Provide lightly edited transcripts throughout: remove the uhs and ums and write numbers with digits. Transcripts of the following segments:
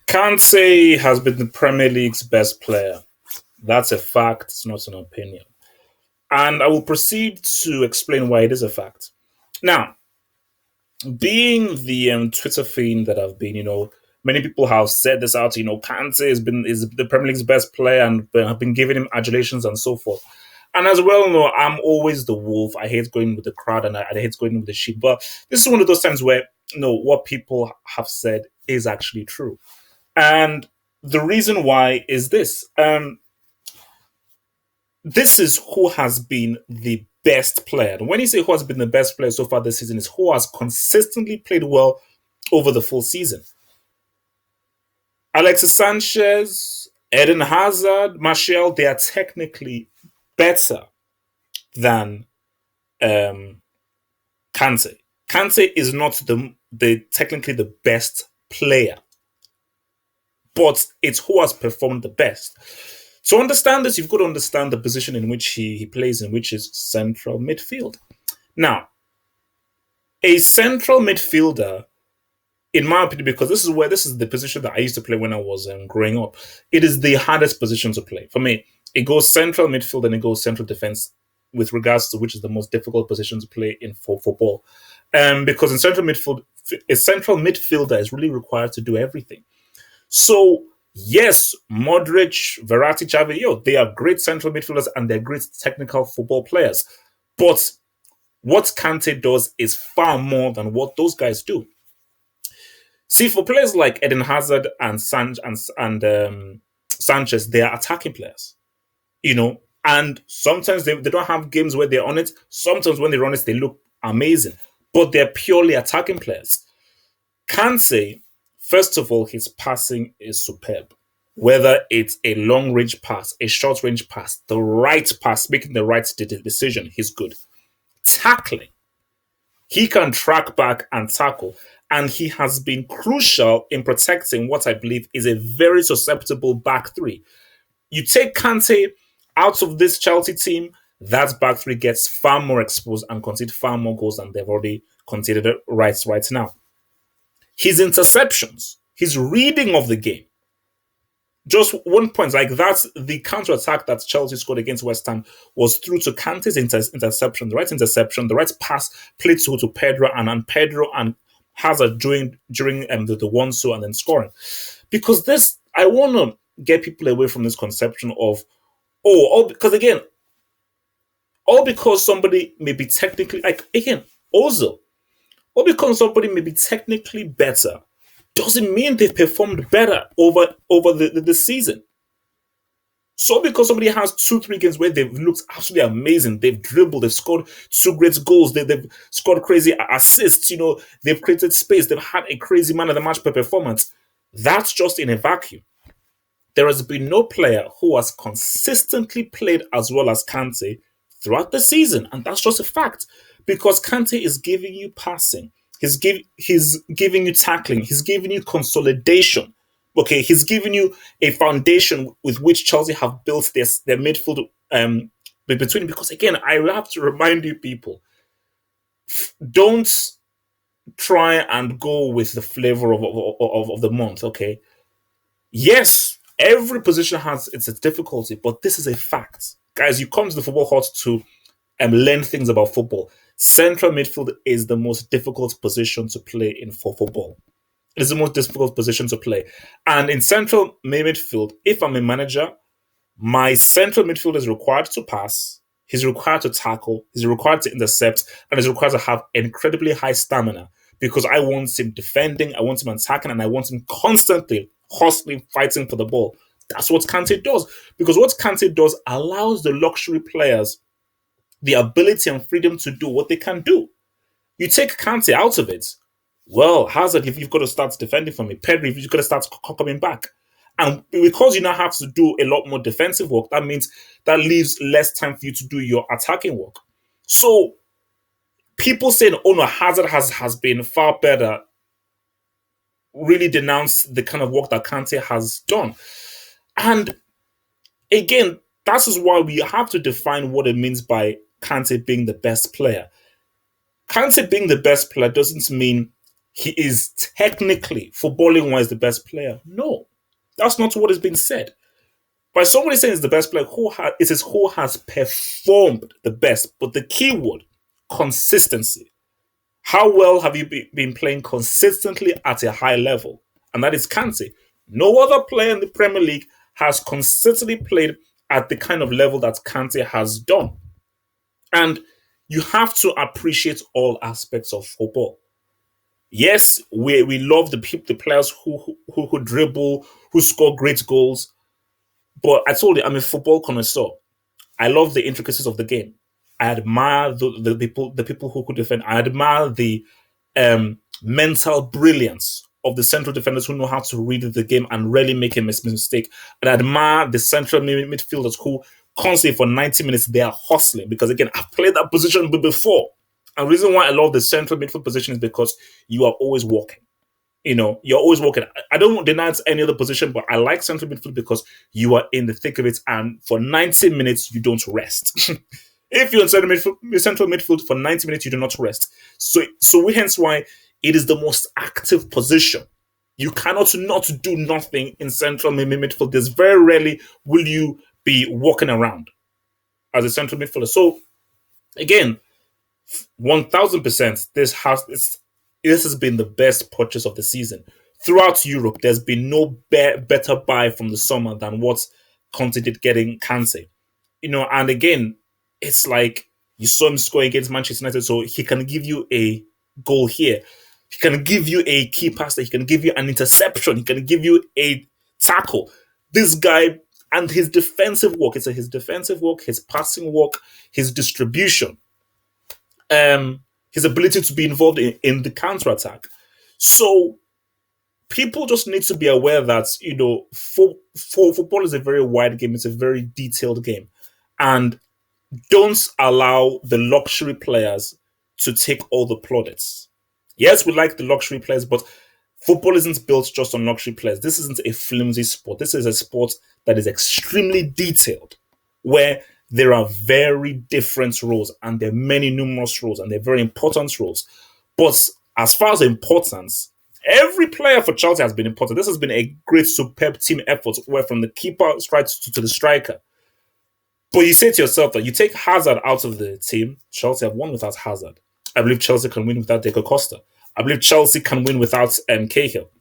Kante has been the Premier League's best player. That's a fact, it's not an opinion. And I will proceed to explain why it is a fact. Now, being the Twitter fiend that I've been, many people have said this out. Kante is the Premier League's best player, and have been giving him adulations and so forth. And as well, I'm always the wolf. I hate going with the crowd, and I hate going with the sheep. But this is one of those times where what people have said is actually true. And the reason why is this. This is who has been the best player. And when you say who has been the best player so far this season, is who has consistently played well over the full season. Alexis Sanchez, Eden Hazard, Martial, they are technically better than Kante. Kante is not the technically the best player, but it's who has performed the best. To understand this, you've got to understand the position in which he plays in, which is central midfield. Now, a central midfielder, in my opinion, because this is the position that I used to play when I was growing up, it is the hardest position to play. For me, it goes central midfield and it goes central defense with regards to which is the most difficult position to play in for football. Because in central midfield, a central midfielder is really required to do everything. So, yes, Modric, Verratti, Xavi, they are great central midfielders and they're great technical football players. But what Kante does is far more than what those guys do. See, for players like Eden Hazard and Sanchez, they are attacking players, and sometimes they don't have games where they're on it. Sometimes when they're on it, they look amazing, but they're purely attacking players. Kante, first of all, his passing is superb. Whether it's a long-range pass, a short-range pass, the right pass, making the right decision, he's good. Tackling. He can track back and tackle, and he has been crucial in protecting what I believe is a very susceptible back three. You take Kante out of this Chelsea team, that back three gets far more exposed and concede far more goals than they've already conceded right now. His interceptions, his reading of the game, just 1 point, like that's the counter-attack that Chelsea scored against West Ham was through to Kante's interception, the right pass played to Pedro, and Pedro and Hazard during the 1-2 and then scoring. Because this, I want to get people away from this conception of, because somebody may be technically, Ozil, or because somebody may be technically better, doesn't mean they've performed better over the season. So because somebody has 2-3 games where they've looked absolutely amazing, they've dribbled, they've scored 2 great goals, they've scored crazy assists, they've created space, they've had a crazy man of the match per performance, that's just in a vacuum. There has been no player who has consistently played as well as Kante throughout the season, and that's just a fact. Because Kante is giving you passing, he's giving you tackling, he's giving you consolidation. Okay, he's giving you a foundation with which Chelsea have built their midfield between. Because again, I have to remind you people, don't try and go with the flavor of the month. Okay, yes, every position has its difficulty, but this is a fact, guys. You come to the football court to learn things about football. Central midfield is the most difficult position to play in for football. It is the most difficult position to play. And in central midfield, if I'm a manager, my central midfield is required to pass, he's required to tackle, he's required to intercept, and he's required to have incredibly high stamina because I want him defending, I want him attacking, and I want him constantly, hustling, fighting for the ball. That's what Kante does. Because what Kante does allows the luxury players the ability and freedom to do what they can do. You take Kante out of it, well, Hazard, if you've got to start defending for me, Pedro, if you've got to start coming back. And because you now have to do a lot more defensive work, that means that leaves less time for you to do your attacking work. So people saying, oh no, Hazard has been far better, really denounce the kind of work that Kante has done. And again, that is why we have to define what it means by Kante being the best player. Kante being the best player doesn't mean he is technically, footballing wise, the best player. No, that's not what has been said. By somebody saying he's the best player, it is who has performed the best. But the key word, consistency. How well have you been playing consistently at a high level? And that is Kante. No other player in the Premier League has consistently played at the kind of level that Kante has done. And you have to appreciate all aspects of football. Yes, we love the players who dribble, who score great goals. But I told you, I'm a football connoisseur. I love the intricacies of the game. I admire the people who could defend. I admire the mental brilliance of the central defenders who know how to read the game and really make a mistake. And I admire the central midfielders who constantly for 90 minutes they are hustling because again I've played that position before. And the reason why I love the central midfield position is because you are always walking. You're always walking. I don't deny it's any other position, but I like central midfield because you are in the thick of it, and for 90 minutes you don't rest. If you're in central midfield for 90 minutes, you do not rest. So hence why it is the most active position. You cannot not do nothing in central midfield. There's very rarely will you be walking around as a central midfielder. So again, 1000%, this has been the best purchase of the season. Throughout Europe, there's been no better buy from the summer than what Conte did getting Kante. And again, it's like you saw him score against Manchester United, so he can give you a goal here. He can give you a key pass. He can give you an interception. He can give you a tackle. This guy and his defensive work, his defensive work, his passing work, his distribution, his ability to be involved in the counter-attack. So people just need to be aware that, football is a very wide game. It's a very detailed game. And don't allow the luxury players to take all the plaudits. Yes, we like the luxury players, but football isn't built just on luxury players. This isn't a flimsy sport. This is a sport that is extremely detailed, where there are very different roles and there are many numerous roles and they're very important roles. But as far as importance, every player for Chelsea has been important. This has been a great, superb team effort, where from the keeper straight to the striker. But you say to yourself that you take Hazard out of the team, Chelsea have won without Hazard. I believe Chelsea can win without Diego Costa. I believe Chelsea can win without Cahill.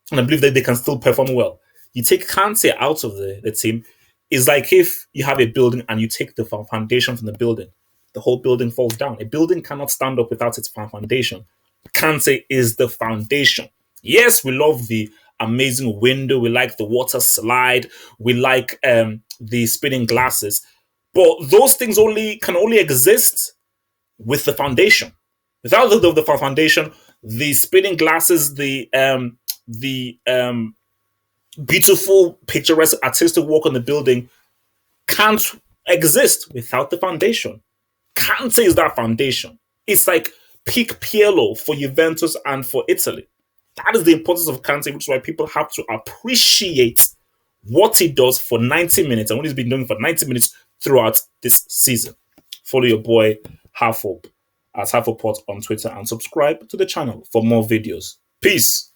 And I believe that they can still perform well. You take Kante out of the team, it's like if you have a building and you take the foundation from the building, the whole building falls down. A building cannot stand up without its foundation. Kante is the foundation. Yes, we love the amazing window. We like the water slide. We like the spinning glasses. But those things can only exist with the foundation. Without the foundation, the spinning glasses, the beautiful, picturesque, artistic work on the building can't exist without the foundation. Kante is that foundation. It's like peak Pirlo for Juventus and for Italy. That is the importance of Kante, which is why people have to appreciate what he does for 90 minutes and what he's been doing for 90 minutes throughout this season. Follow your boy Half Hope at Half Hope on Twitter and subscribe to the channel for more videos. Peace.